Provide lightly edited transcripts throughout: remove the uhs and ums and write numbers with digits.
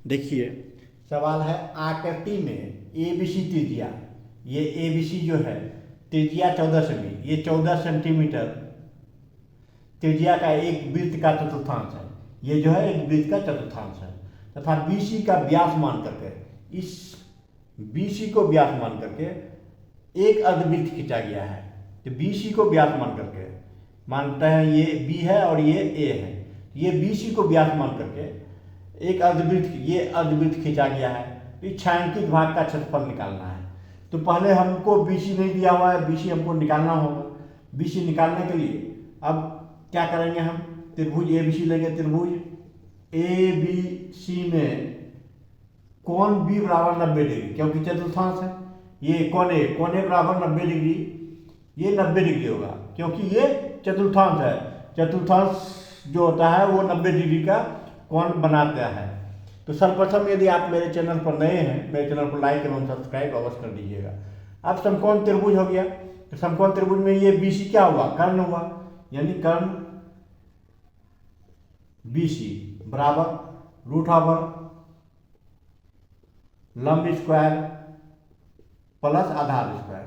देखिए, सवाल है आकृति में एबीसी त्रिज्या। ये एबीसी जो है त्रिज्या 14 सेमी, ये 14 सेंटीमीटर त्रिज्या का एक वृत्त का चतुर्थांश है। ये जो है एक वृत्त का चतुर्थांश है तथा बीसी का व्यास मान करके, इस बीसी को व्यास मान करके एक अर्धवृत्त खींचा गया है। तो बीसी को व्यास मान करके मानते हैं ये बी है और ये ए है। ये बीसी को व्यास मान करके एक अर्धवृत्त, ये अर्धवृत्त खींचा गया है। तो इस छायांकित भाग का क्षेत्रफल निकालना है। तो पहले हमको बीसी नहीं दिया हुआ है, बीसी हमको निकालना होगा। बीसी निकालने के लिए अब क्या करेंगे, हम त्रिभुज एबीसी लेंगे। त्रिभुज एबीसी में कोण बी बराबर 90 डिग्री, क्योंकि चतुर्थांश है। ये कोण ए बराबर 90 डिग्री, ये 90 डिग्री होगा क्योंकि ये चतुर्थांश है। चतुर्थांश जो होता है वो 90 डिग्री का कोण बनाता है। तो सर्वप्रथम यदि आप मेरे चैनल पर नए हैं, मेरे चैनल को लाइक एवं सब्सक्राइब अवश्य कर दीजिएगा। अब समकोण त्रिभुज हो गया। तो समकोण त्रिभुज में ये बीसी क्या हुआ, कर्ण हुआ, यानी कर्ण बीसी बराबर रूट ओवर लंब स्क्वायर प्लस आधार स्क्वायर।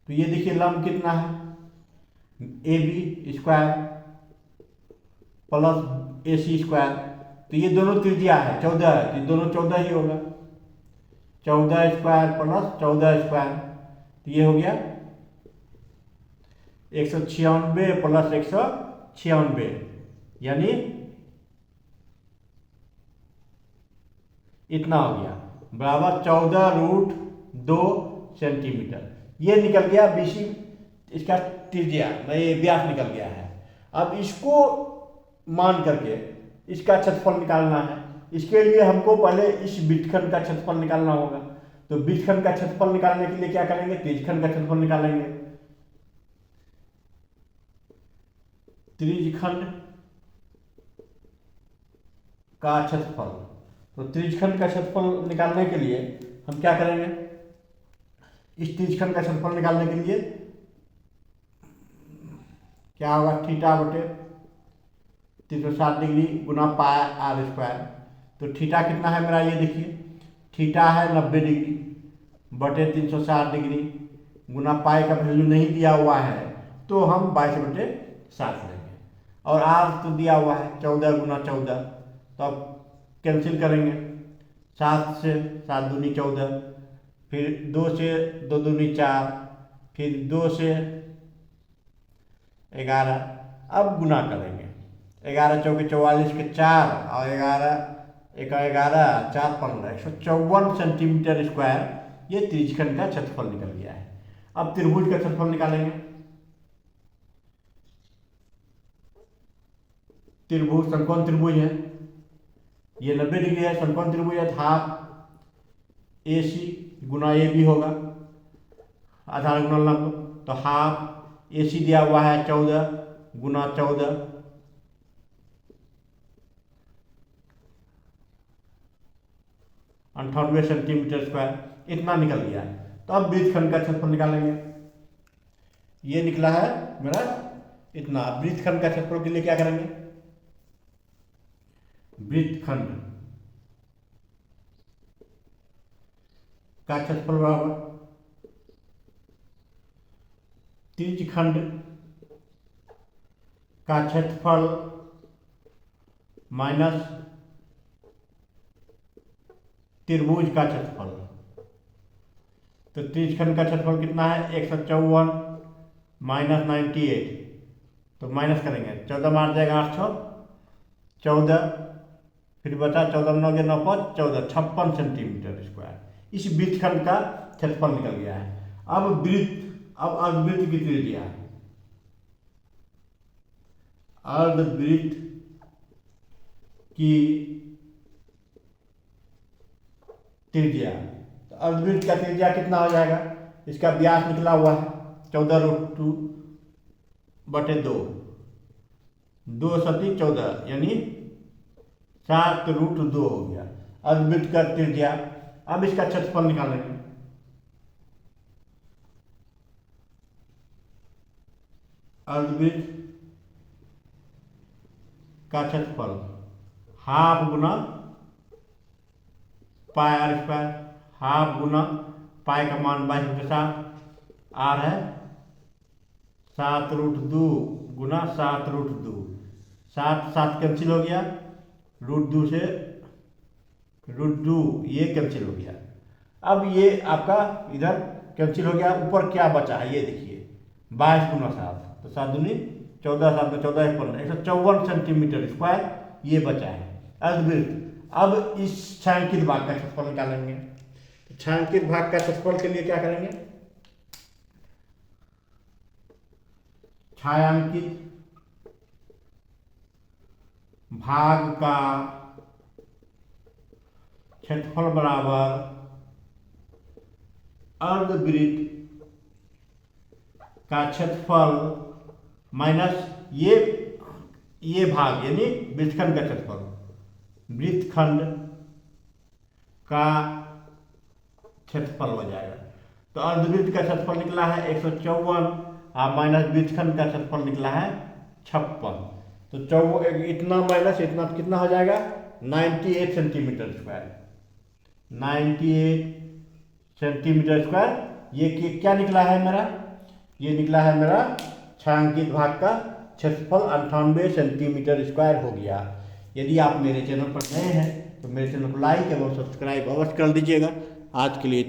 तो ये देखिए लंब कितना है, A B square plus A C square. तो ये दोनों त्रिज्या है 14 है, तो ये दोनों 14 ही होगा। 14 स्क्वायर प्लस 14 स्क्वायर, तो ये हो गया 196 प्लस 196, यानी इतना हो गया बराबर 14√2 सेंटीमीटर। ये निकल गया बीसी, इसका त्रिज्या ये व्यास निकल गया है। अब इसको मान करके इसका क्षेत्रफल निकालना है। इसके लिए हमको पहले इस वृत्तखंड का क्षेत्रफल निकालना होगा। तो वृत्तखंड का क्षेत्रफल निकालने के लिए क्या करेंगे, त्रिज्यखंड का क्षेत्रफल निकालेंगे। त्रिज्यखंड का क्षेत्रफल, तो त्रिज्यखंड का क्षेत्रफल निकालने के लिए हम क्या करेंगे, इस त्रिज्यखंड का क्षेत्रफल निकालने के लिए क्या होगा, थीटा बटे 360 डिग्री गुना पाई आर स्क्वायर। तो थीटा कितना है मेरा, ये देखिए थीटा है 90 डिग्री बटे 360 डिग्री गुना पाई का वैल्यू नहीं दिया हुआ है, तो हम 22/7 लेंगे। और आर तो दिया हुआ है 14 गुना 14, तो अब कैंसिल करेंगे। 7 से 7 दूनी 14, फिर 2 से 2 दूनी 4, फिर 2 से 11। अब गुना करेंगे, 11 चौके 44 के 4 और 11 4 15, 154 सेंटीमीटर स्क्वायर ये त्रिज्यखंड का क्षेत्रफल निकल गया है। अब त्रिभुज का क्षेत्रफल निकालेंगे। त्रिभुज समकोण त्रिभुज है, ये 90 डिग्री है, समकोण त्रिभुज है। Half A C Guna A B होगा, आधार गुना लंब। तो हाफ ए सी दिया हुआ है 14 गुना 14, 98 सेंटीमीटर स्क्वायर, इतना निकल गया। तो अब वृत्तखंड का क्षेत्रफल निकालेंगे। ये निकला है मेरा इतना। वृत्तखंड का क्षेत्रफल के लिए क्या करेंगे, वृत्तखंड का क्षेत्रफल बराबर त्रिज्यखंड का क्षेत्रफल माइनस त्रिभुज का क्षेत्रफल। तो त्रिज्यखंड का क्षेत्रफल कितना है, 154 माइनस 98, तो माइनस करेंगे, 14 मार जाएगा 8 14, फिर बचा 14 9 9 5 14, 56 सेंटीमीटर स्क्वायर। इस वृत्तखंड का क्षेत्रफल निकल गया है। अब अर्धवृत्त की त्रिज्या, अर्धवृत्त की त्रिज्या, तो अर्धवृत्त का त्रिज्या कितना हो जाएगा, इसका व्यास निकला हुआ है 14√2 बटे 2, 2 सती 14, यानी 7√2 हो गया अर्धवृत्त का त्रिज्या। अब इसका क्षेत्रफल निकालेंगे। अर्धवृत्त का क्षेत्रफल हाफ गुना पाई आर स्क्वायर, हाफ गुना पाई का मान 22/7, आर है 7√2 गुना 7√2, 7 कैंसिल हो गया, √2 से √2 ये कैंसिल हो गया। अब ये आपका इधर कैंसिल हो गया, ऊपर क्या बचा है ये देखिए 22 गुना 7, तो 7 दूनी 14, 7 में 14 154 सेंटीमीटर स्क्वायर ये बचा है अर्धवृत्त। अब इस छायांकित भाग का क्षेत्रफल निकालेंगे। तो छायांकित भाग का क्षेत्रफल के लिए क्या करेंगे, छायांकित भाग का क्षेत्रफल बराबर अर्धवृत्त का क्षेत्रफल माइनस ये भाग यानी वृत्तखंड का क्षेत्रफल, वृत्तखंड का क्षेत्रफल हो जाएगा। तो अर्धवृत्त का क्षेत्रफल निकला है 154 और माइनस वृत्तखंड का क्षेत्रफल निकला है 56। तो इतना माइनस इतना कितना हो जाएगा 98 सेंटीमीटर स्क्वायर, 98 सेंटीमीटर स्क्वायर। ये क्या निकला है मेरा, ये निकला है मेरा छायांकित भाग का क्षेत्रफल 98 सेंटीमीटर स्क्वायर हो गया। यदि आप मेरे चैनल पर नए हैं तो मेरे चैनल को लाइक एवं सब्सक्राइब अवश्य कर दीजिएगा। आज के लिए